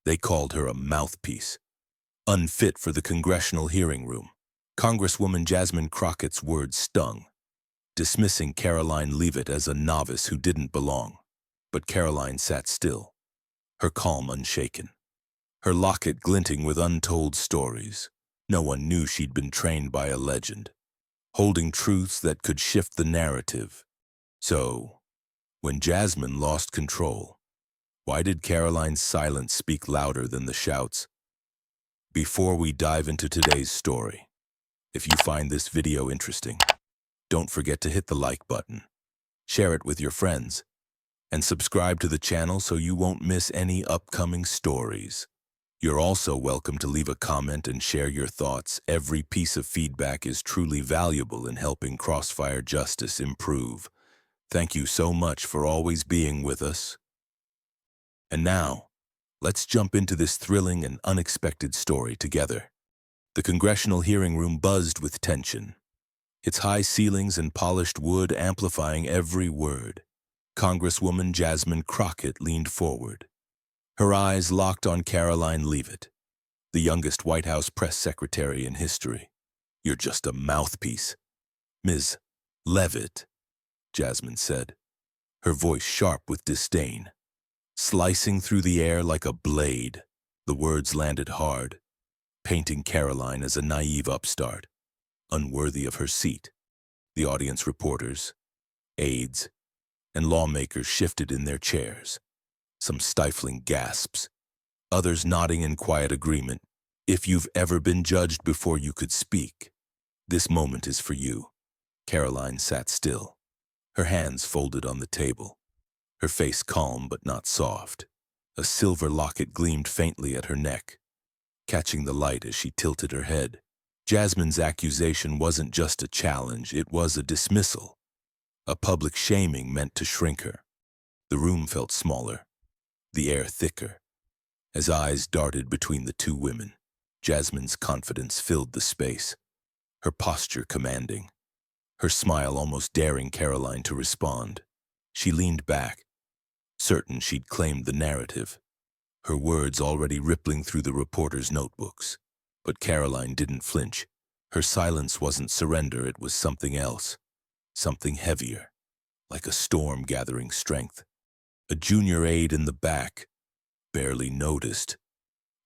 They called her a mouthpiece, unfit for the congressional hearing room. Congresswoman Jasmine Crockett's words stung, dismissing Karoline Leavitt as a novice who didn't belong. But Karoline sat still, her calm unshaken, her locket glinting with untold stories. No one knew she'd been trained by a legend, holding truths that could shift the narrative. So, when Jasmine lost control, why did Karoline's silence speak louder than the shouts? Before we dive into today's story, if you find this video interesting, don't forget to hit the like button, share it with your friends, and subscribe to the channel so you won't miss any upcoming stories. You're also welcome to leave a comment and share your thoughts. Every piece of feedback is truly valuable in helping Crossfire Justice improve. Thank you so much for always being with us. And now, let's jump into this thrilling and unexpected story together. The congressional hearing room buzzed with tension, its high ceilings and polished wood amplifying every word. Congresswoman Jasmine Crockett leaned forward, her eyes locked on Karoline Leavitt, the youngest White House press secretary in history. "You're just a mouthpiece, Ms. Leavitt," Jasmine said, her voice sharp with disdain. Slicing through the air like a blade, the words landed hard, painting Karoline as a naive upstart, unworthy of her seat. The audience reporters, aides, and lawmakers shifted in their chairs, some stifling gasps, others nodding in quiet agreement. If you've ever been judged before you could speak, this moment is for you. Karoline sat still, her hands folded on the table, her face calm but not soft. A silver locket gleamed faintly at her neck, catching the light as she tilted her head. Jasmine's accusation wasn't just a challenge, it was a dismissal, a public shaming meant to shrink her. The room felt smaller, the air thicker, as eyes darted between the two women. Jasmine's confidence filled the space, her posture commanding, her smile almost daring Karoline to respond. She leaned back, certain she'd claimed the narrative, her words already rippling through the reporters' notebooks. But Karoline didn't flinch. Her silence wasn't surrender, it was something else, something heavier, like a storm gathering strength. A junior aide in the back, barely noticed,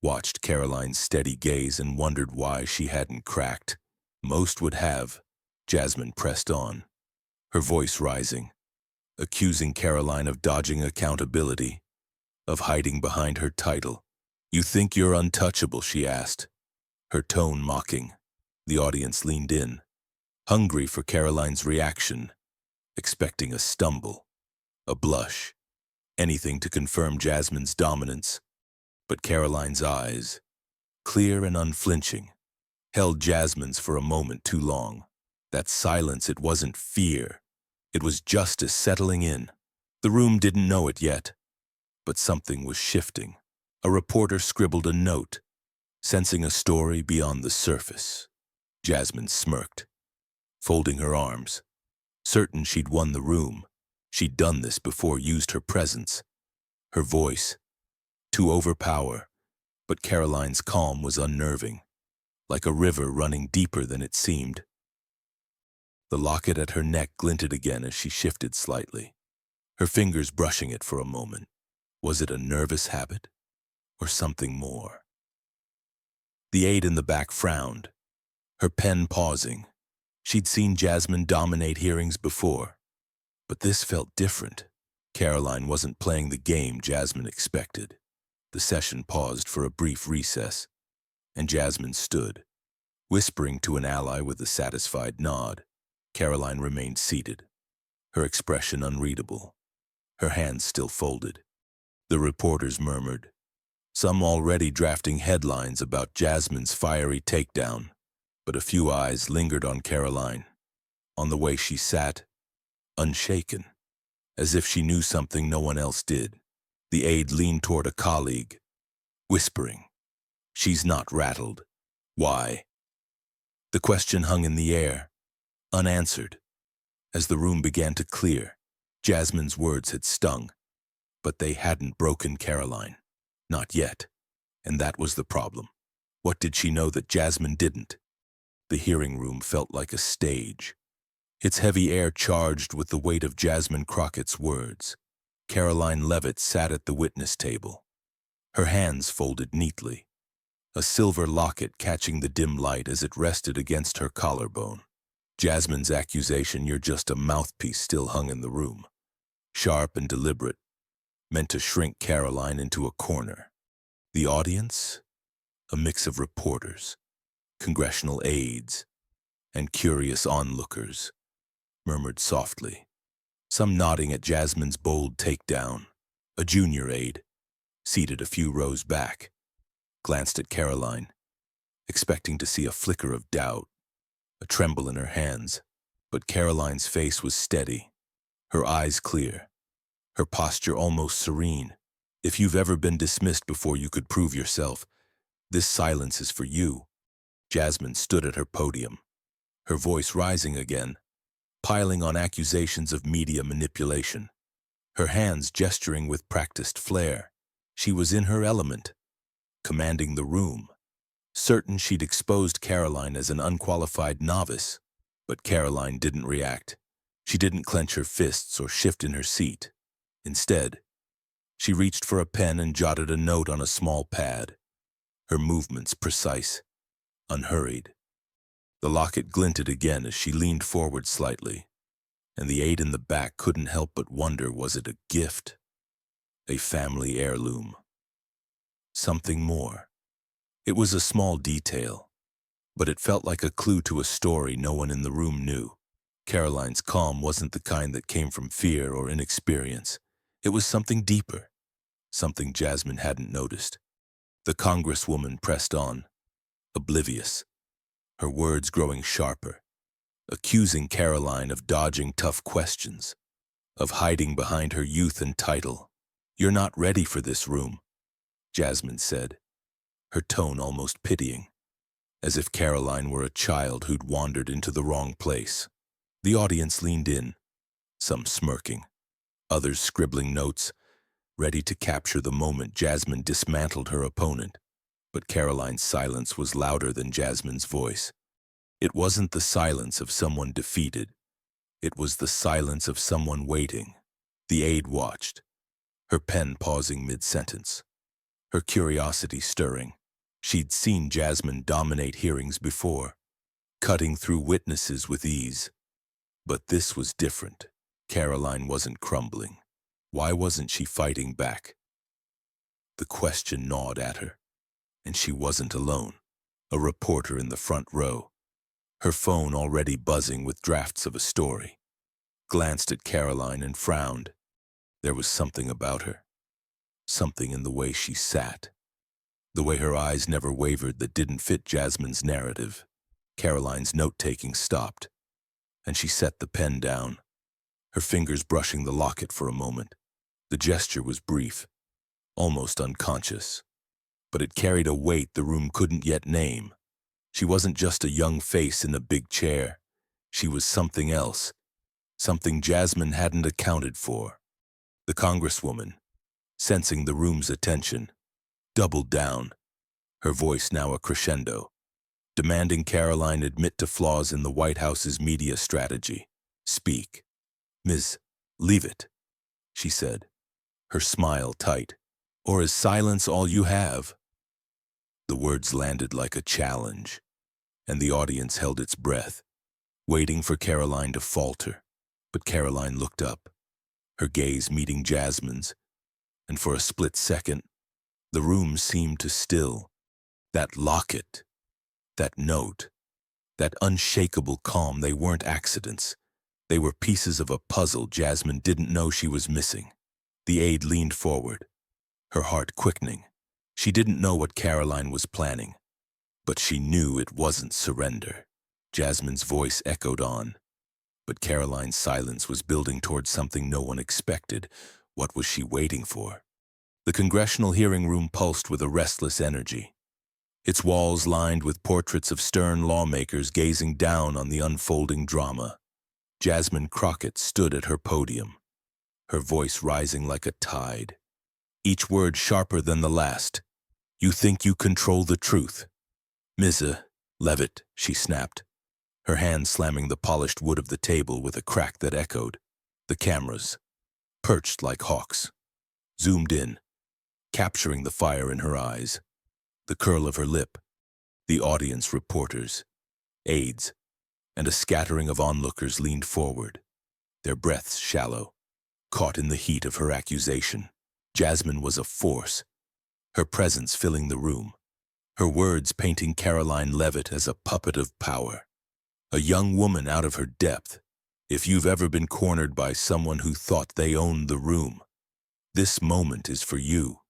watched Karoline's steady gaze and wondered why she hadn't cracked. Most would have. Jasmine pressed on, her voice rising, accusing Karoline of dodging accountability, of hiding behind her title. "You think you're untouchable?" she asked, her tone mocking. The audience leaned in, hungry for Karoline's reaction, expecting a stumble, a blush, anything to confirm Jasmine's dominance. But Karoline's eyes, clear and unflinching, held Jasmine's for a moment too long. That silence, it wasn't fear, it was justice settling in. The room didn't know it yet, but something was shifting. A reporter scribbled a note, sensing a story beyond the surface. Jasmine smirked, folding her arms, certain she'd won the room. She'd done this before, used her presence, her voice, to overpower. But Karoline's calm was unnerving, like a river running deeper than it seemed. The locket at her neck glinted again as she shifted slightly, her fingers brushing it for a moment. Was it a nervous habit, or something more? The aide in the back frowned, her pen pausing. She'd seen Jasmine dominate hearings before, but this felt different. Karoline wasn't playing the game Jasmine expected. The session paused for a brief recess, and Jasmine stood, whispering to an ally with a satisfied nod. Karoline remained seated, her expression unreadable, her hands still folded. The reporters murmured, some already drafting headlines about Jasmine's fiery takedown, but a few eyes lingered on Karoline, on the way she sat, unshaken, as if she knew something no one else did. The aide leaned toward a colleague, whispering, "She's not rattled. Why?" The question hung in the air, unanswered. As the room began to clear, Jasmine's words had stung, but they hadn't broken Karoline. Not yet. And that was the problem. What did she know that Jasmine didn't? The hearing room felt like a stage. Its heavy air charged with the weight of Jasmine Crockett's words. Karoline Leavitt sat at the witness table, her hands folded neatly, a silver locket catching the dim light as it rested against her collarbone. Jasmine's accusation, "You're just a mouthpiece," still hung in the room, sharp and deliberate, meant to shrink Karoline into a corner. The audience? A mix of reporters, congressional aides, and curious onlookers, murmured softly, some nodding at Jasmine's bold takedown. A junior aide, seated a few rows back, glanced at Karoline, expecting to see a flicker of doubt, a tremble in her hands. But Karoline's face was steady, her eyes clear, her posture almost serene. "If you've ever been dismissed before you could prove yourself, this silence is for you." Jasmine stood at her podium, her voice rising again, piling on accusations of media manipulation, her hands gesturing with practiced flair. She was in her element, commanding the room, certain she'd exposed Karoline as an unqualified novice. But Karoline didn't react. She didn't clench her fists or shift in her seat. Instead, she reached for a pen and jotted a note on a small pad, her movements precise, unhurried. The locket glinted again as she leaned forward slightly, and the aide in the back couldn't help but wonder, was it a gift? A family heirloom? Something more? It was a small detail, but it felt like a clue to a story no one in the room knew. Karoline's calm wasn't the kind that came from fear or inexperience. It was something deeper, something Jasmine hadn't noticed. The Congresswoman pressed on, oblivious, her words growing sharper, accusing Karoline of dodging tough questions, of hiding behind her youth and title. "You're not ready for this room," Jasmine said, her tone almost pitying, as if Karoline were a child who'd wandered into the wrong place. The audience leaned in, some smirking, others scribbling notes, ready to capture the moment Jasmine dismantled her opponent. But Karoline's silence was louder than Jasmine's voice. It wasn't the silence of someone defeated. It was the silence of someone waiting. The aide watched, her pen pausing mid-sentence, her curiosity stirring. She'd seen Jasmine dominate hearings before, cutting through witnesses with ease. But this was different. Karoline wasn't crumbling. Why wasn't she fighting back? The question gnawed at her, and she wasn't alone. A reporter in the front row, her phone already buzzing with drafts of a story, glanced at Karoline and frowned. There was something about her, something in the way she sat, the way her eyes never wavered that didn't fit Jasmine's narrative. Karoline's note-taking stopped, and she set the pen down, her fingers brushing the locket for a moment. The gesture was brief, almost unconscious, but it carried a weight the room couldn't yet name. She wasn't just a young face in a big chair. She was something else, something Jasmine hadn't accounted for. The Congresswoman, sensing the room's attention, doubled down, her voice now a crescendo, demanding Karoline admit to flaws in the White House's media strategy. "Speak." "Ms. Leavitt," she said, her smile tight. "Or is silence all you have?" The words landed like a challenge, and the audience held its breath, waiting for Karoline to falter. But Karoline looked up, her gaze meeting Jasmine's, and for a split second, the room seemed to still. That locket, that note, that unshakable calm, they weren't accidents. They were pieces of a puzzle Jasmine didn't know she was missing. The aide leaned forward, her heart quickening. She didn't know what Karoline was planning, but she knew it wasn't surrender. Jasmine's voice echoed on, but Karoline's silence was building towards something no one expected. What was she waiting for? The congressional hearing room pulsed with a restless energy, its walls lined with portraits of stern lawmakers gazing down on the unfolding drama. Jasmine Crockett stood at her podium, her voice rising like a tide, each word sharper than the last. You think you control the truth. Ms. Leavitt, she snapped, her hand slamming the polished wood of the table with a crack that echoed. The cameras, perched like hawks, zoomed in, capturing the fire in her eyes, the curl of her lip, the audience reporters, aides, and a scattering of onlookers leaned forward, their breaths shallow, caught in the heat of her accusation. Jasmine was a force, her presence filling the room, her words painting Karoline Leavitt as a puppet of power, a young woman out of her depth. If you've ever been cornered by someone who thought they owned the room, this moment is for you.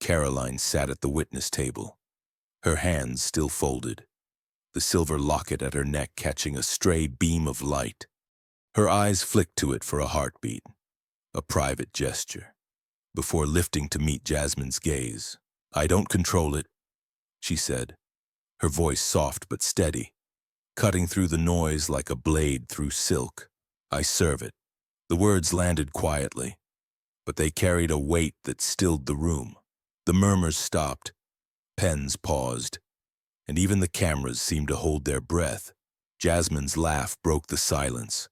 Karoline sat at the witness table, her hands still folded, the silver locket at her neck catching a stray beam of light. Her eyes flicked to it for a heartbeat, a private gesture, before lifting to meet Jasmine's gaze. I don't control it, she said, her voice soft but steady, cutting through the noise like a blade through silk. I serve it. The words landed quietly, but they carried a weight that stilled the room. The murmurs stopped, pens paused, and even the cameras seemed to hold their breath. Jasmine's laugh broke the silence,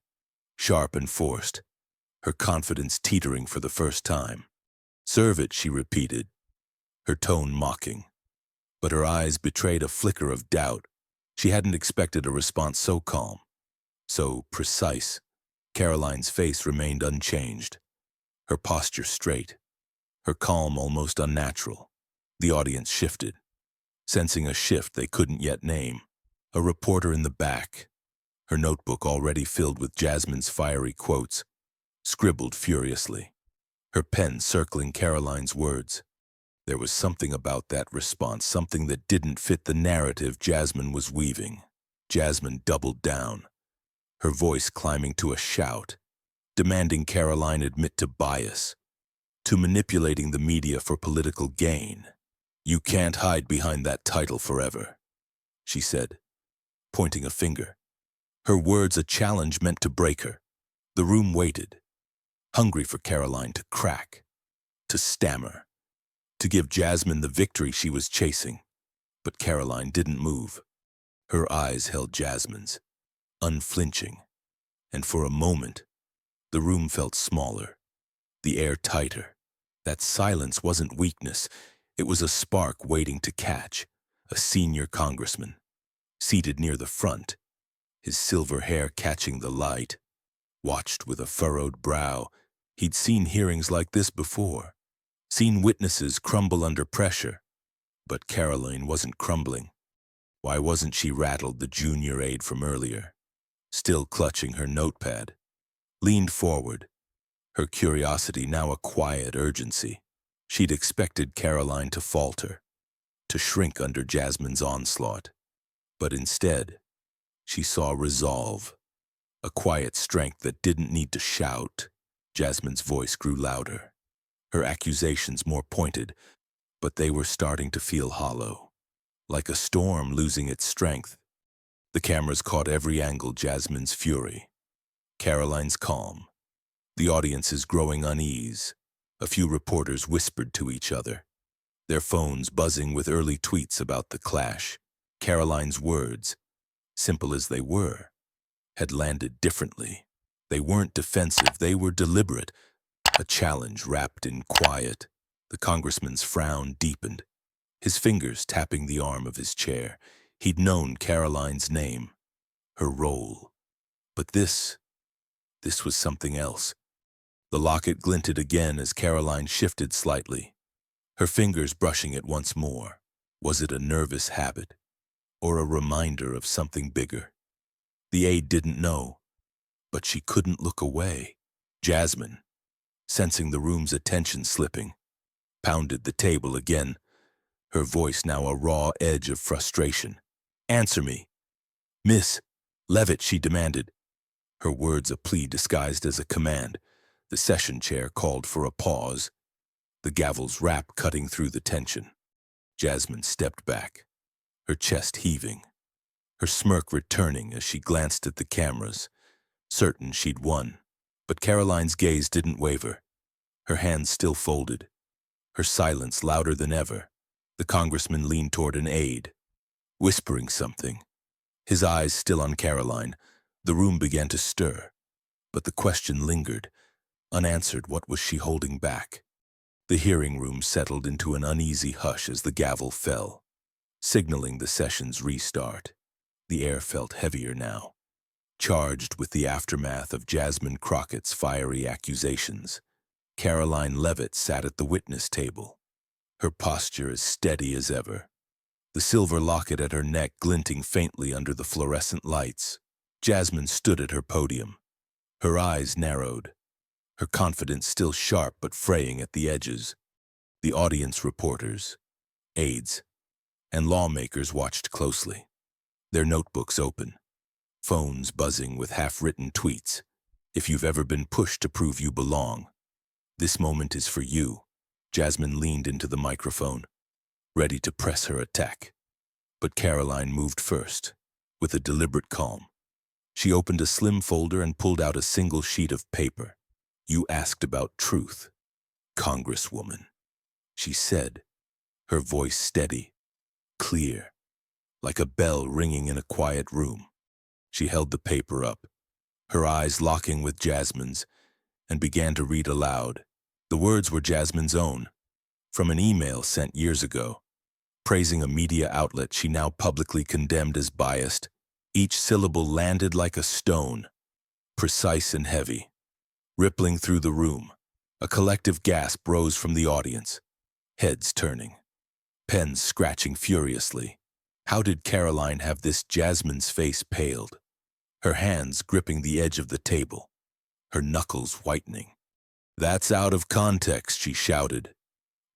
sharp and forced, her confidence teetering for the first time. Serve it, she repeated, her tone mocking, but her eyes betrayed a flicker of doubt. She hadn't expected a response so calm, so precise. Karoline's face remained unchanged, her posture straight, her calm almost unnatural. The audience shifted, sensing a shift they couldn't yet name. A reporter in the back, her notebook already filled with Jasmine's fiery quotes, scribbled furiously, her pen circling Karoline's words. There was something about that response, something that didn't fit the narrative Jasmine was weaving. Jasmine doubled down, her voice climbing to a shout, demanding Karoline admit to bias, to manipulating the media for political gain. You can't hide behind that title forever, she said, pointing a finger, her words a challenge meant to break her. The room waited, hungry for Karoline to crack, to stammer, to give Jasmine the victory she was chasing. But Karoline didn't move. Her eyes held Jasmine's, unflinching, and for a moment, the room felt smaller, the air tighter. That silence wasn't weakness, it was a spark waiting to catch. A senior congressman, seated near the front, his silver hair catching the light, watched with a furrowed brow. He'd seen hearings like this before, seen witnesses crumble under pressure. But Karoline wasn't crumbling. Why wasn't she rattled, the junior aide from earlier, still clutching her notepad? Leaned forward, her curiosity now a quiet urgency. She'd expected Karoline to falter, to shrink under Jasmine's onslaught. But instead, she saw resolve, a quiet strength that didn't need to shout. Jasmine's voice grew louder, her accusations more pointed, but they were starting to feel hollow, like a storm losing its strength. The cameras caught every angle: Jasmine's fury, Karoline's calm, the audience's growing unease. A few reporters whispered to each other, their phones buzzing with early tweets about the clash. Karoline's words, simple as they were, had landed differently. They weren't defensive, they were deliberate, a challenge wrapped in quiet. The congressman's frown deepened, his fingers tapping the arm of his chair. He'd known Karoline's name, her role. But this was something else. The locket glinted again as Karoline shifted slightly, her fingers brushing it once more. Was it a nervous habit, or a reminder of something bigger? The aide didn't know, but she couldn't look away. Jasmine, sensing the room's attention slipping, pounded the table again, her voice now a raw edge of frustration. Answer me. Miss Leavitt, she demanded, her words a plea disguised as a command. The session chair called for a pause, the gavel's rap cutting through the tension. Jasmine stepped back, her chest heaving, her smirk returning as she glanced at the cameras, certain she'd won. But Karoline's gaze didn't waver, her hands still folded, her silence louder than ever. The congressman leaned toward an aide, whispering something. His eyes still on Karoline, the room began to stir. But the question lingered, unanswered. What was she holding back? The hearing room settled into an uneasy hush as the gavel fell, signaling the session's restart. The air felt heavier now, charged with the aftermath of Jasmine Crockett's fiery accusations. Karoline Leavitt sat at the witness table, her posture as steady as ever, the silver locket at her neck glinting faintly under the fluorescent lights. Jasmine stood at her podium, her eyes narrowed, her confidence still sharp but fraying at the edges. The audience, reporters, aides, and lawmakers watched closely, their notebooks open, phones buzzing with half-written tweets. If you've ever been pushed to prove you belong, this moment is for you. Jasmine leaned into the microphone, ready to press her attack. But Karoline moved first, with a deliberate calm. She opened a slim folder and pulled out a single sheet of paper. "You asked about truth, Congresswoman," she said, her voice steady, clear, like a bell ringing in a quiet room. She held the paper up, her eyes locking with Jasmine's, and began to read aloud. The words were Jasmine's own, from an email sent years ago, praising a media outlet she now publicly condemned as biased. Each syllable landed like a stone, precise and heavy, rippling through the room. A collective gasp rose from the audience, heads turning, pens scratching furiously. How did Karoline have this? Jasmine's face paled, her hands gripping the edge of the table, her knuckles whitening. "That's out of context," she shouted,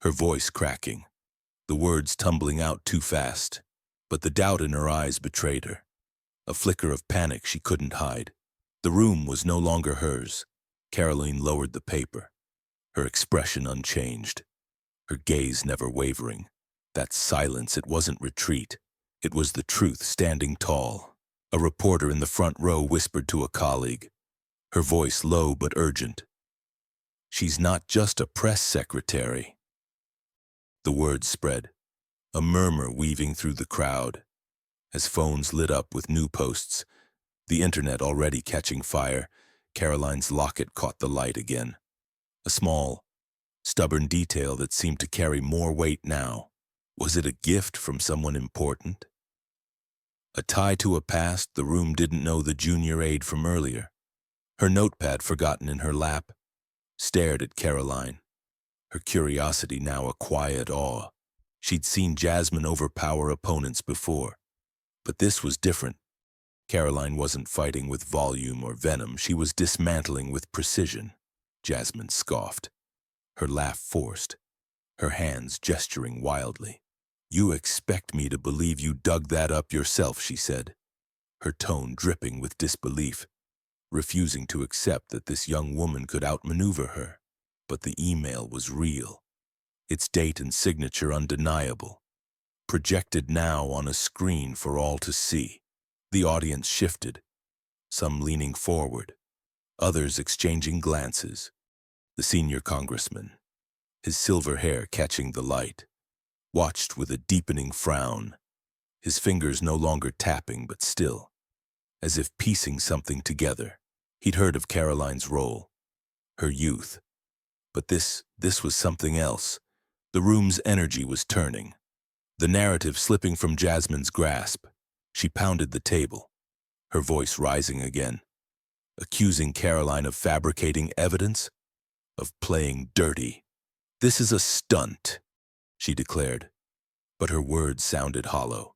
her voice cracking, the words tumbling out too fast. But the doubt in her eyes betrayed her, a flicker of panic she couldn't hide. The room was no longer hers. Karoline lowered the paper, her expression unchanged, her gaze never wavering. That silence, it wasn't retreat. It was the truth standing tall. A reporter in the front row whispered to a colleague, her voice low but urgent. "She's not just a press secretary." The word spread, a murmur weaving through the crowd, as phones lit up with new posts, the internet already catching fire. Karoline's locket caught the light again, a small, stubborn detail that seemed to carry more weight now. Was it a gift from someone important? A tie to a past the room didn't know the junior aide from earlier. Her notepad forgotten in her lap, stared at Karoline, her curiosity now a quiet awe. She'd seen Jasmine overpower opponents before, but this was different. Karoline wasn't fighting with volume or venom, she was dismantling with precision. Jasmine scoffed, her laugh forced, her hands gesturing wildly. "You expect me to believe you dug that up yourself," she said, her tone dripping with disbelief, refusing to accept that this young woman could outmaneuver her. But the email was real, its date and signature undeniable, projected now on a screen for all to see. The audience shifted, some leaning forward, others exchanging glances. The senior congressman, his silver hair catching the light, watched with a deepening frown, his fingers no longer tapping but still, as if piecing something together. He'd heard of Karoline's role, her youth, but this was something else. The room's energy was turning, the narrative slipping from Jasmine's grasp. She pounded the table, her voice rising again, accusing Karoline of fabricating evidence, of playing dirty. "This is a stunt," she declared, but her words sounded hollow,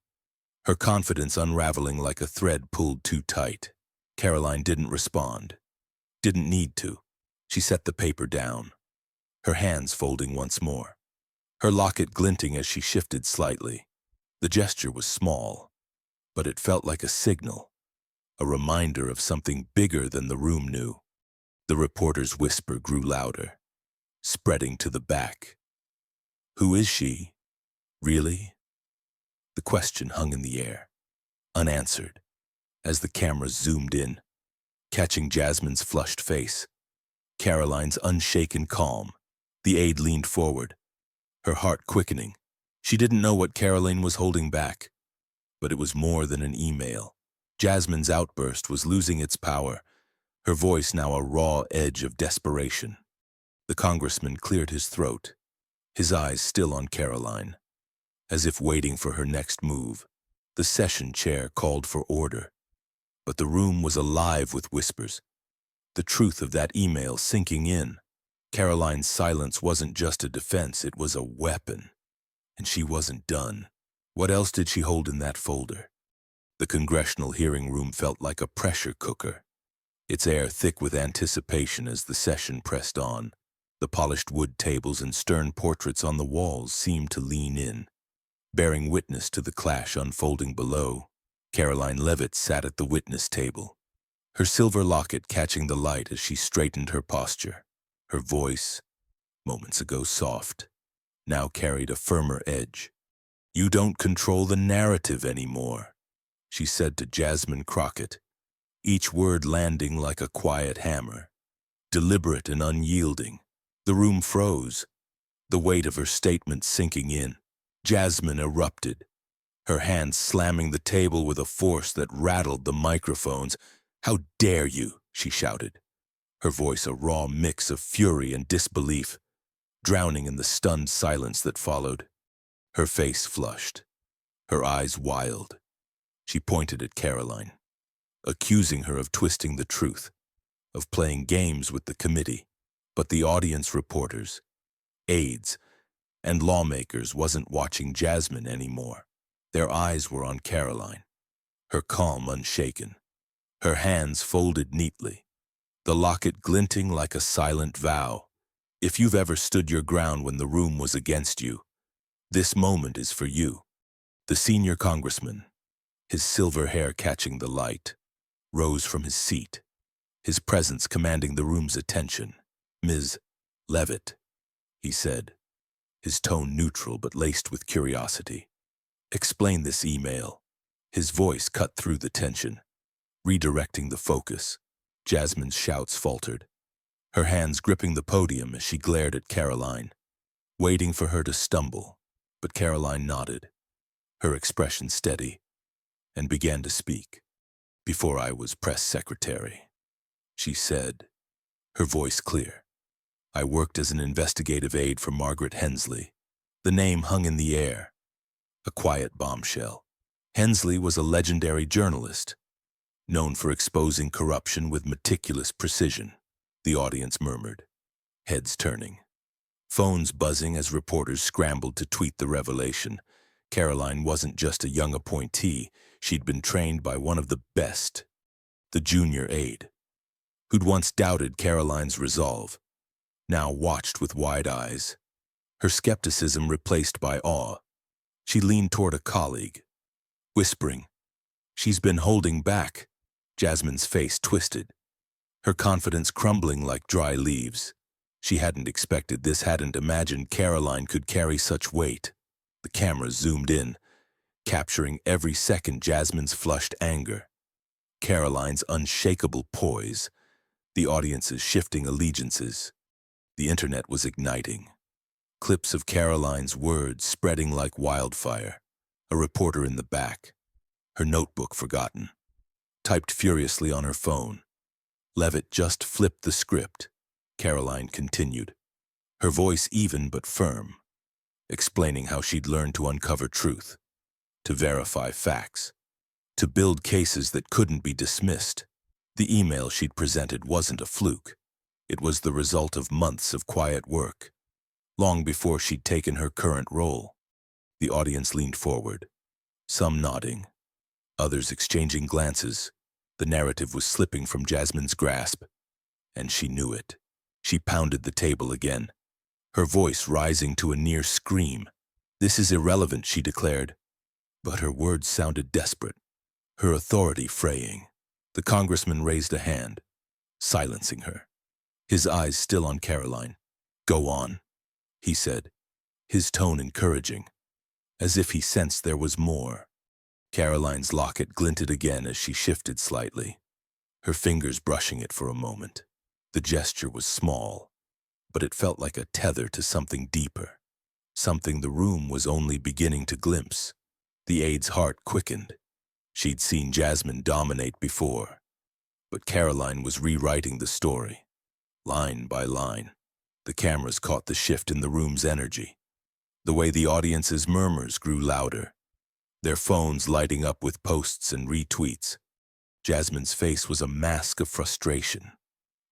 her confidence unraveling like a thread pulled too tight. Karoline didn't respond, didn't need to. She set the paper down, her hands folding once more, her locket glinting as she shifted slightly. The gesture was small, but it felt like a signal, a reminder of something bigger than the room knew. The reporter's whisper grew louder, spreading to the back. "Who is she? Really?" The question hung in the air, unanswered, as the cameras zoomed in, catching Jasmine's flushed face, Karoline's unshaken calm. The aide leaned forward, her heart quickening. She didn't know what Karoline was holding back, but it was more than an email. Jasmine's outburst was losing its power, her voice now a raw edge of desperation. The congressman cleared his throat, his eyes still on Karoline, as if waiting for her next move. The session chair called for order, but the room was alive with whispers, the truth of that email sinking in. Karoline's silence wasn't just a defense, it was a weapon. And she wasn't done. What else did she hold in that folder? The congressional hearing room felt like a pressure cooker, its air thick with anticipation as the session pressed on. The polished wood tables and stern portraits on the walls seemed to lean in, bearing witness to the clash unfolding below. Karoline Leavitt sat at the witness table, her silver locket catching the light as she straightened her posture. Her voice, moments ago soft, now carried a firmer edge. "You don't control the narrative anymore," she said to Jasmine Crockett, each word landing like a quiet hammer, deliberate and unyielding. The room froze, the weight of her statement sinking in. Jasmine erupted, her hands slamming the table with a force that rattled the microphones. "How dare you?" she shouted, her voice a raw mix of fury and disbelief, drowning in the stunned silence that followed. Her face flushed, her eyes wild. She pointed at Karoline, accusing her of twisting the truth, of playing games with the committee. But the audience, reporters, aides, and lawmakers wasn't watching Jasmine anymore. Their eyes were on Karoline, her calm unshaken, her hands folded neatly, the locket glinting like a silent vow. If you've ever stood your ground when the room was against you, this moment is for you. The senior congressman, his silver hair catching the light, rose from his seat, his presence commanding the room's attention. "Ms. Leavitt," he said, his tone neutral but laced with curiosity. "Explain this email." His voice cut through the tension, redirecting the focus. Jasmine's shouts faltered, her hands gripping the podium as she glared at Karoline, waiting for her to stumble. But Karoline nodded, her expression steady, and began to speak. "Before I was press secretary," she said, her voice clear, "I worked as an investigative aide for Margaret Hensley." The name hung in the air, a quiet bombshell. Hensley was a legendary journalist, known for exposing corruption with meticulous precision. The audience murmured, heads turning, phones buzzing as reporters scrambled to tweet the revelation. Karoline wasn't just a young appointee, she'd been trained by one of the best, the junior aide, who'd once doubted Karoline's resolve, now watched with wide eyes, her skepticism replaced by awe. She leaned toward a colleague, whispering, "She's been holding back." Jasmine's face twisted, her confidence crumbling like dry leaves. She hadn't expected this, hadn't imagined Karoline could carry such weight. The camera zoomed in, capturing every second Jasmine's flushed anger, Karoline's unshakable poise, the audience's shifting allegiances. The internet was igniting. Clips of Karoline's words spreading like wildfire. A reporter in the back, her notebook forgotten, typed furiously on her phone. Leavitt just flipped the script. Karoline continued, her voice even but firm, explaining how she'd learned to uncover truth, to verify facts, to build cases that couldn't be dismissed. The email she'd presented wasn't a fluke. It was the result of months of quiet work, long before she'd taken her current role. The audience leaned forward, some nodding, others exchanging glances. The narrative was slipping from Jasmine's grasp, and she knew it. She pounded the table again, her voice rising to a near scream. "This is irrelevant," she declared, but her words sounded desperate, her authority fraying. The congressman raised a hand, silencing her, his eyes still on Karoline. "Go on," he said, his tone encouraging, as if he sensed there was more. Karoline's locket glinted again as she shifted slightly, her fingers brushing it for a moment. The gesture was small, but it felt like a tether to something deeper, something the room was only beginning to glimpse. The aide's heart quickened. She'd seen Jasmine dominate before, but Karoline was rewriting the story, line by line. The cameras caught the shift in the room's energy, the way the audience's murmurs grew louder, their phones lighting up with posts and retweets. Jasmine's face was a mask of frustration,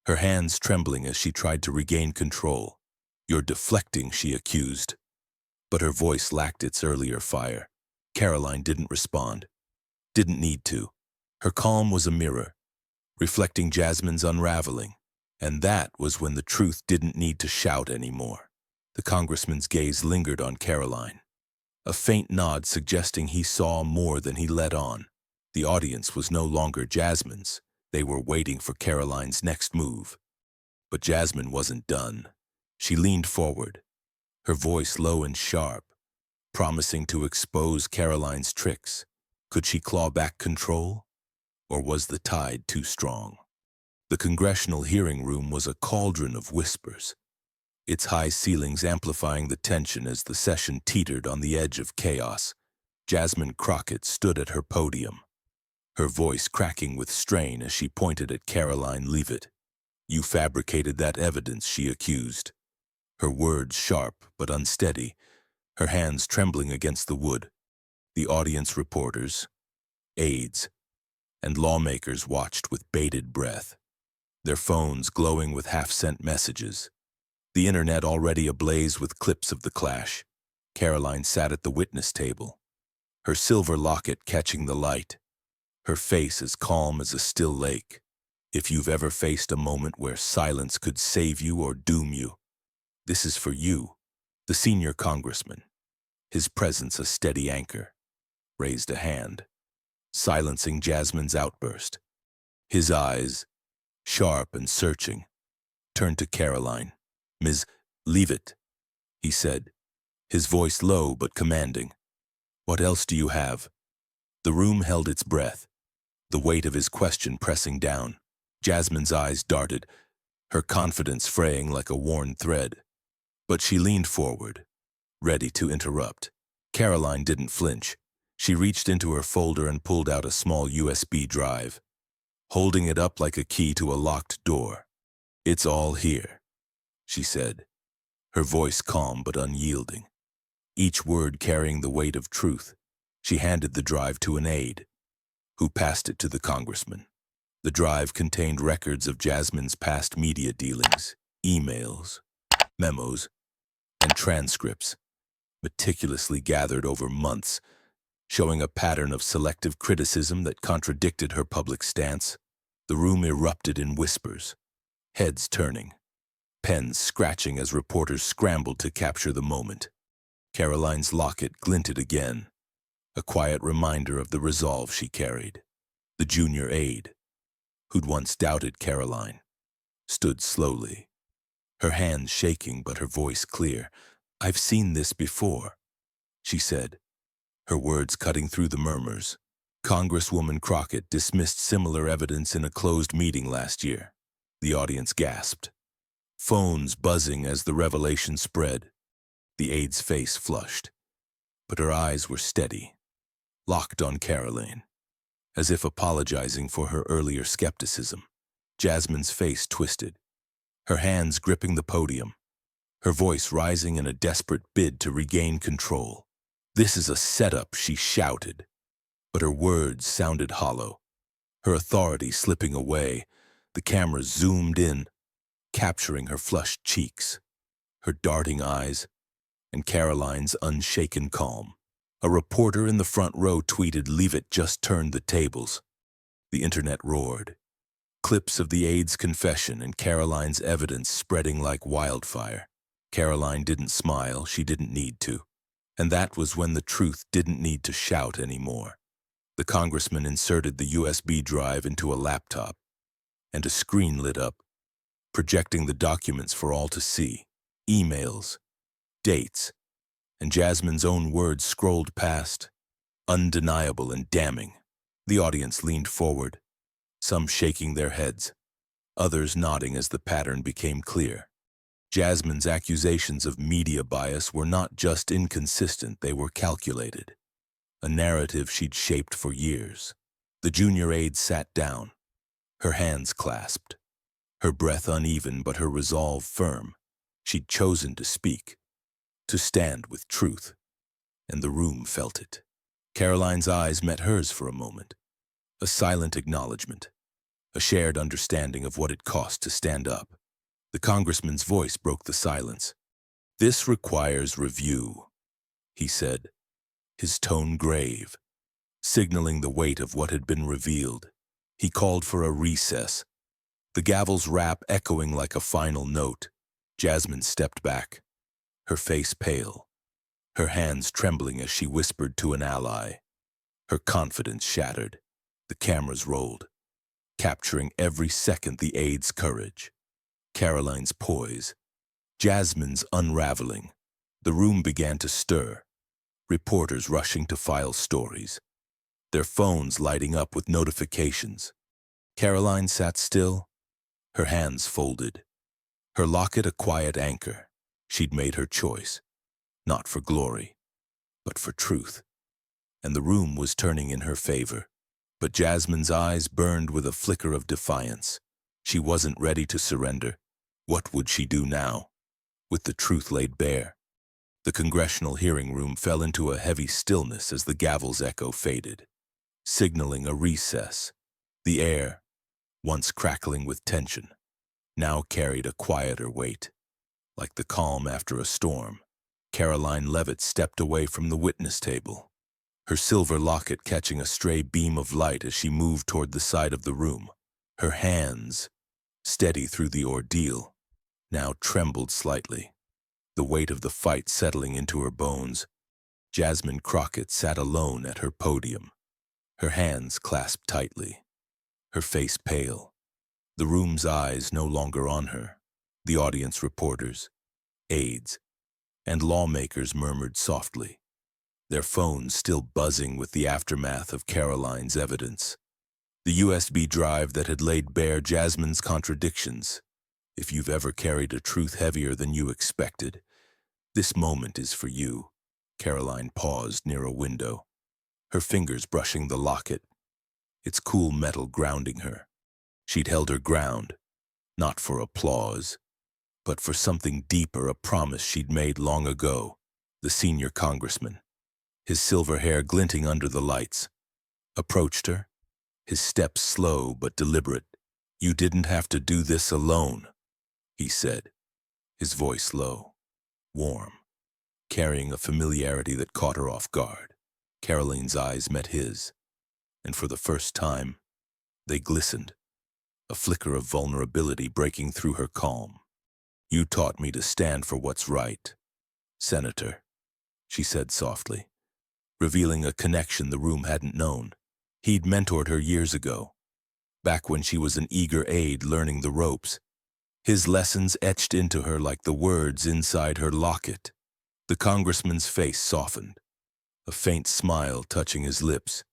her hands trembling as she tried to regain control. "You're deflecting," she accused. But her voice lacked its earlier fire. Karoline didn't respond. Didn't need to. Her calm was a mirror, reflecting Jasmine's unraveling. And that was when the truth didn't need to shout anymore. The congressman's gaze lingered on Karoline, a faint nod suggesting he saw more than he let on. The audience was no longer Jasmine's. They were waiting for Karoline's next move. But Jasmine wasn't done. She leaned forward, her voice low and sharp, promising to expose Karoline's tricks. Could she claw back control? Or was the tide too strong? The congressional hearing room was a cauldron of whispers, its high ceilings amplifying the tension as the session teetered on the edge of chaos. Jasmine Crockett stood at her podium, her voice cracking with strain as she pointed at Karoline Leavitt. "You fabricated that evidence," she accused, her words sharp but unsteady, her hands trembling against the wood. The audience, reporters, aides, and lawmakers watched with bated breath, their phones glowing with half-sent messages, the internet already ablaze with clips of the clash. Karoline sat at the witness table, her silver locket catching the light, her face as calm as a still lake. If you've ever faced a moment where silence could save you or doom you, this is for you. The senior congressman, his presence a steady anchor, raised a hand, silencing Jasmine's outburst. His eyes, sharp and searching, turned to Karoline. "Ms. Leavitt," he said, his voice low but commanding. "What else do you have?" The room held its breath, the weight of his question pressing down. Jasmine's eyes darted, her confidence fraying like a worn thread. But she leaned forward, ready to interrupt. Karoline didn't flinch. She reached into her folder and pulled out a small USB drive, holding it up like a key to a locked door. "It's all here," she said, her voice calm but unyielding, each word carrying the weight of truth. She handed the drive to an aide, who passed it to the congressman. The drive contained records of Jasmine's past media dealings, emails, memos, and transcripts, meticulously gathered over months, showing a pattern of selective criticism that contradicted her public stance. The room erupted in whispers, heads turning, pens scratching as reporters scrambled to capture the moment. Karoline's locket glinted again, a quiet reminder of the resolve she carried. The junior aide, who'd once doubted Karoline, stood slowly, her hands shaking but her voice clear. "I've seen this before," she said, her words cutting through the murmurs. "Congresswoman Crockett dismissed similar evidence in a closed meeting last year." The audience gasped, phones buzzing as the revelation spread. The aide's face flushed, but her eyes were steady, locked on Karoline, as if apologizing for her earlier skepticism. Jasmine's face twisted, her hands gripping the podium, her voice rising in a desperate bid to regain control. "This is a setup," she shouted, but her words sounded hollow, her authority slipping away. The camera zoomed in, capturing her flushed cheeks, her darting eyes, and Karoline's unshaken calm. A reporter in the front row tweeted, "Leavitt just turned the tables." The internet roared, clips of the aide's confession and Karoline's evidence spreading like wildfire. Karoline didn't smile, she didn't need to. And that was when the truth didn't need to shout anymore. The congressman inserted the USB drive into a laptop, and a screen lit up, projecting the documents for all to see. Emails, dates, and Jasmine's own words scrolled past, undeniable and damning. The audience leaned forward, some shaking their heads, others nodding as the pattern became clear. Jasmine's accusations of media bias were not just inconsistent, they were calculated. A narrative she'd shaped for years. The junior aide sat down, her hands clasped, her breath uneven but her resolve firm. She'd chosen to speak, to stand with truth, and the room felt it. Karoline's eyes met hers for a moment, a silent acknowledgement, a shared understanding of what it cost to stand up. The congressman's voice broke the silence. "This requires review," he said, his tone grave, signaling the weight of what had been revealed. He called for a recess, the gavel's rap echoing like a final note. Jasmine stepped back, her face pale, her hands trembling as she whispered to an ally. Her confidence shattered. The cameras rolled, capturing every second the aide's courage, Karoline's poise, Jasmine's unraveling. The room began to stir, reporters rushing to file stories, their phones lighting up with notifications. Karoline sat still, her hands folded, her locket a quiet anchor. She'd made her choice, not for glory, but for truth. And the room was turning in her favor. But Jasmine's eyes burned with a flicker of defiance. She wasn't ready to surrender. What would she do now, with the truth laid bare? The congressional hearing room fell into a heavy stillness as the gavel's echo faded, signaling a recess. The air, once crackling with tension, now carried a quieter weight. Like the calm after a storm, Karoline Leavitt stepped away from the witness table, her silver locket catching a stray beam of light as she moved toward the side of the room. Her hands, steady through the ordeal, now trembled slightly, the weight of the fight settling into her bones. Jasmine Crockett sat alone at her podium, her hands clasped tightly, her face pale, the room's eyes no longer on her. The audience reporters, aides, and lawmakers murmured softly, their phones still buzzing with the aftermath of Karoline's evidence. The USB drive that had laid bare Jasmine's contradictions. If you've ever carried a truth heavier than you expected, this moment is for you. Karoline paused near a window, her fingers brushing the locket, its cool metal grounding her. She'd held her ground, not for applause, but for something deeper, a promise she'd made long ago. The senior congressman, his silver hair glinting under the lights, approached her, his steps slow but deliberate. "You didn't have to do this alone," he said, his voice low, warm, carrying a familiarity that caught her off guard. Karoline's eyes met his, and for the first time, they glistened, a flicker of vulnerability breaking through her calm. "You taught me to stand for what's right, Senator," she said softly, revealing a connection the room hadn't known. He'd mentored her years ago, back when she was an eager aide learning the ropes. His lessons etched into her like the words inside her locket. The congressman's face softened, a faint smile touching his lips.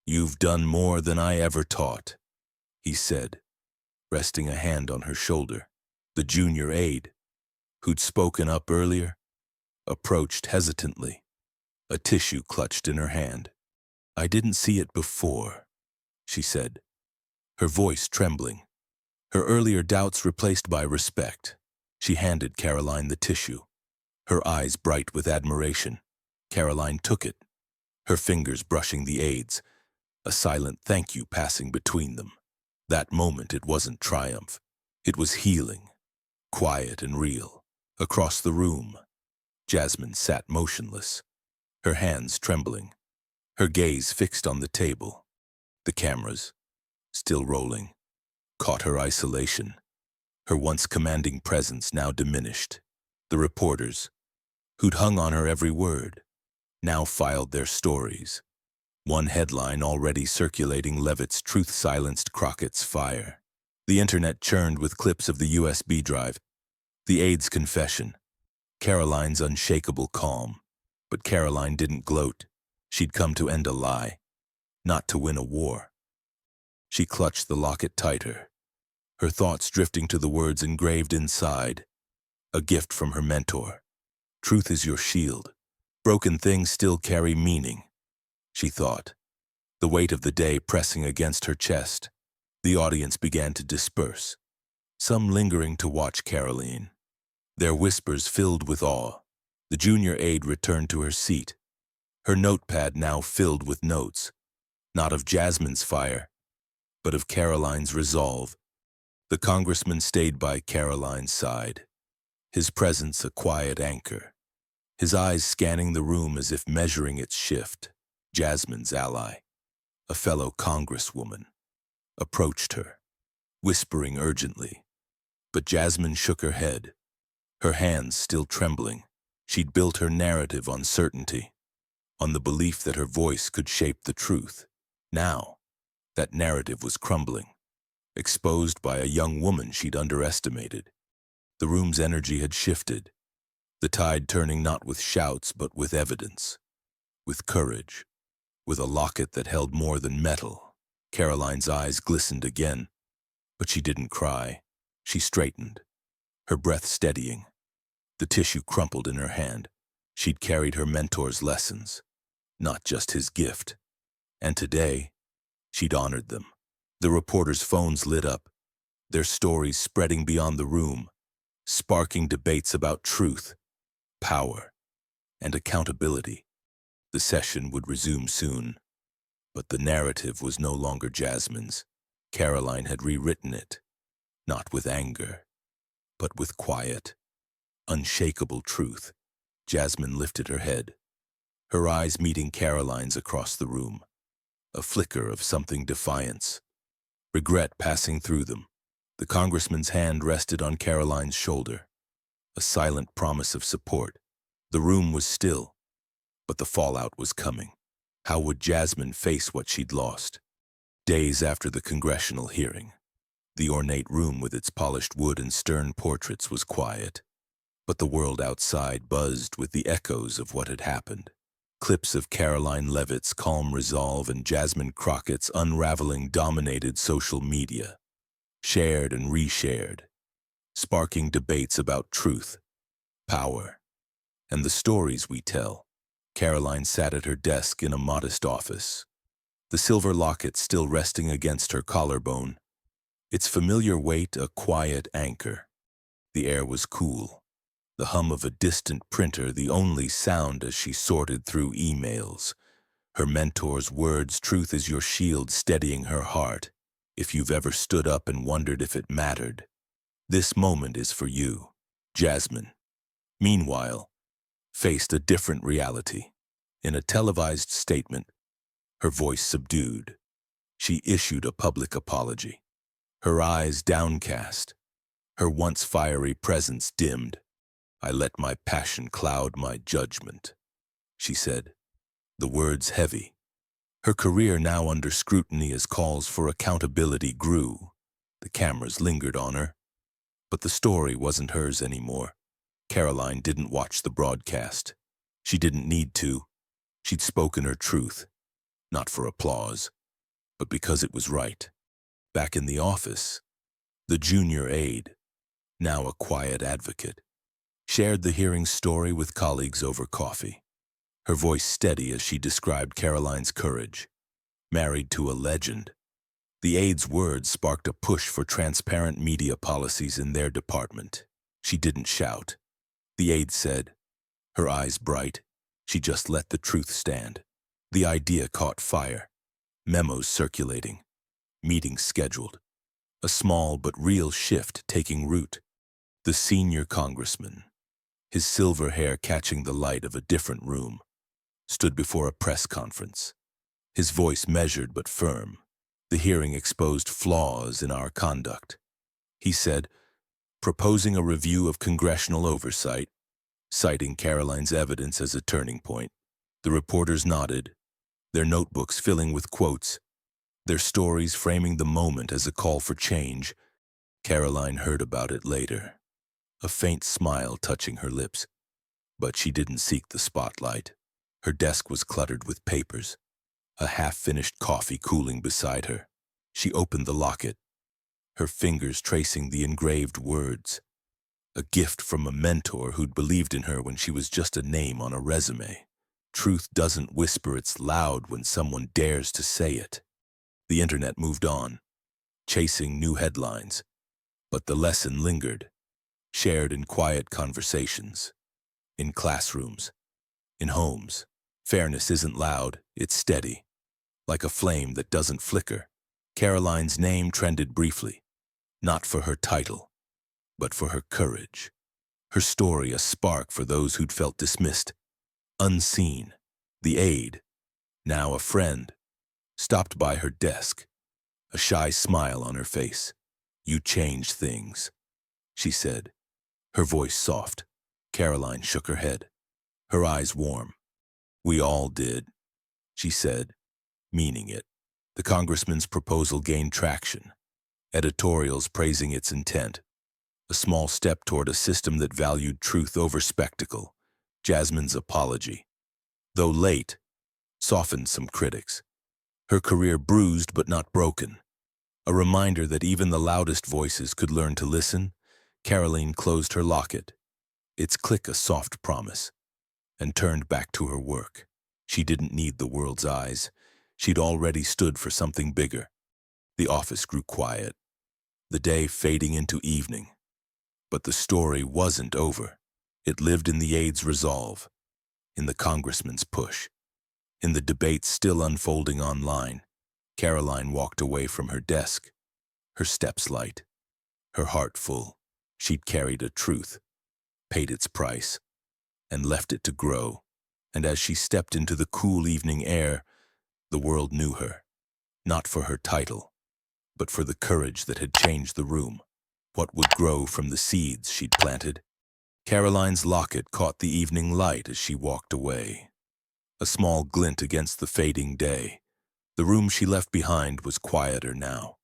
"You've done more than I ever taught," he said, resting a hand on her shoulder. The junior aide, who'd spoken up earlier, approached hesitantly, a tissue clutched in her hand. "I didn't see it before," she said, her voice trembling, her earlier doubts replaced by respect. She handed Karoline the tissue, her eyes bright with admiration. Karoline took it, her fingers brushing the aids, a silent thank you passing between them. That moment, it wasn't triumph, it was healing, quiet and real. Across the room, Jasmine sat motionless, her hands trembling, her gaze fixed on the table. The cameras, still rolling, caught her isolation, her once commanding presence now diminished. The reporters, who'd hung on her every word, now filed their stories. One headline already circulating: Leavitt's truth silenced Crockett's fire. The internet churned with clips of the USB drive, the aide's confession, Karoline's unshakable calm. But Karoline didn't gloat. She'd come to end a lie, not to win a war. She clutched the locket tighter, her thoughts drifting to the words engraved inside. a gift from her mentor. Truth is your shield. Broken things still carry meaning, she thought, the weight of the day pressing against her chest. The audience began to disperse, some lingering to watch Karoline, their whispers filled with awe. The junior aide returned to her seat, her notepad now filled with notes, not of Jasmine's fire, but of Karoline's resolve. The congressman stayed by Karoline's side, his presence a quiet anchor, his eyes scanning the room as if measuring its shift. Jasmine's ally, a fellow congresswoman, approached her, whispering urgently. But Jasmine shook her head, her hands still trembling. She'd built her narrative on certainty, on the belief that her voice could shape the truth. Now, that narrative was crumbling, exposed by a young woman she'd underestimated. The room's energy had shifted, the tide turning not with shouts but with evidence, with courage, with a locket that held more than metal. Karoline's eyes glistened again, but she didn't cry. She straightened, her breath steadying. The tissue crumpled in her hand. She'd carried her mentor's lessons, not just his gift. And today, she'd honored them. The reporters' phones lit up, their stories spreading beyond the room, sparking debates about truth, power, and accountability. The session would resume soon, but the narrative was no longer Jasmine's. Karoline had rewritten it, not with anger, but with quiet, unshakable truth. Jasmine lifted her head, her eyes meeting Karoline's across the room, a flicker of something defiance, regret passing through them. The congressman's hand rested on Karoline's shoulder, a silent promise of support. The room was still, but the fallout was coming. How would Jasmine face what she'd lost? Days after the congressional hearing, the ornate room with its polished wood and stern portraits was quiet, but the world outside buzzed with the echoes of what had happened. Clips of Karoline Leavitt's calm resolve and Jasmine Crockett's unraveling dominated social media, shared and reshared, sparking debates about truth, power, and the stories we tell. Karoline sat at her desk in a modest office, the silver locket still resting against her collarbone, its familiar weight a quiet anchor. The air was cool, the hum of a distant printer the only sound as she sorted through emails. Her mentor's words, truth is your shield, steadying her heart. If you've ever stood up and wondered if it mattered, this moment is for you. Jasmine, meanwhile, faced a different reality. In a televised statement, her voice subdued, she issued a public apology. Her eyes downcast, her once fiery presence dimmed. I let my passion cloud my judgment, she said, the words heavy. Her career now under scrutiny as calls for accountability grew. The cameras lingered on her, but the story wasn't hers anymore. Karoline didn't watch the broadcast. She didn't need to. She'd spoken her truth, not for applause, but because it was right. Back in the office, the junior aide, now a quiet advocate, shared the hearing story with colleagues over coffee, her voice steady as she described Karoline's courage. Married to a legend, the aide's words sparked a push for transparent media policies in their department. She didn't shout. The aide said, her eyes bright, she just let the truth stand. The idea caught fire, memos circulating, meetings scheduled, a small but real shift taking root. The senior congressman, his silver hair catching the light of a different room, stood before a press conference, his voice measured but firm. The hearing exposed flaws in our conduct. He said, proposing a review of congressional oversight, citing Karoline's evidence as a turning point. The reporters nodded, their notebooks filling with quotes, their stories framing the moment as a call for change. Karoline heard about it later, a faint smile touching her lips, but she didn't seek the spotlight. Her desk was cluttered with papers, a half-finished coffee cooling beside her. She opened the locket, her fingers tracing the engraved words. A gift from a mentor who'd believed in her when she was just a name on a resume. Truth doesn't whisper, it's loud when someone dares to say it. The internet moved on, chasing new headlines, but the lesson lingered, shared in quiet conversations, in classrooms, in homes. Fairness isn't loud, it's steady, like a flame that doesn't flicker. Karoline's name trended briefly, not for her title, but for her courage. Her story a spark for those who'd felt dismissed, unseen. The aide, now a friend, stopped by her desk, a shy smile on her face. "You changed things," she said, her voice soft. Karoline shook her head, her eyes warm. "We all did," she said, meaning it. The congressman's proposal gained traction, editorials praising its intent. A small step toward a system that valued truth over spectacle. Jasmine's apology, though late, softened some critics. Her career bruised but not broken. A reminder that even the loudest voices could learn to listen. Karoline closed her locket, its click a soft promise, and turned back to her work. She didn't need the world's eyes. She'd already stood for something bigger. The office grew quiet, the day fading into evening. But the story wasn't over. It lived in the aide's resolve, in the congressman's push, in the debates still unfolding online. Karoline walked away from her desk, her steps light, her heart full. She'd carried a truth, paid its price, and left it to grow. And as she stepped into the cool evening air, the world knew her, not for her title, but for the courage that had changed the room. What would grow from the seeds she'd planted? Karoline's locket caught the evening light as she walked away, a small glint against the fading day. The room she left behind was quieter now,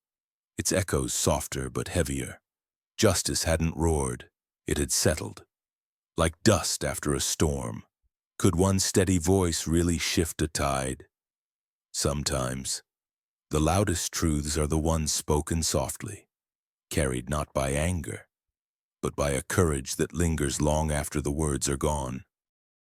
its echoes softer but heavier. Justice hadn't roared, it had settled, like dust after a storm. Could one steady voice really shift a tide? Sometimes. The loudest truths are the ones spoken softly, carried not by anger, but by a courage that lingers long after the words are gone.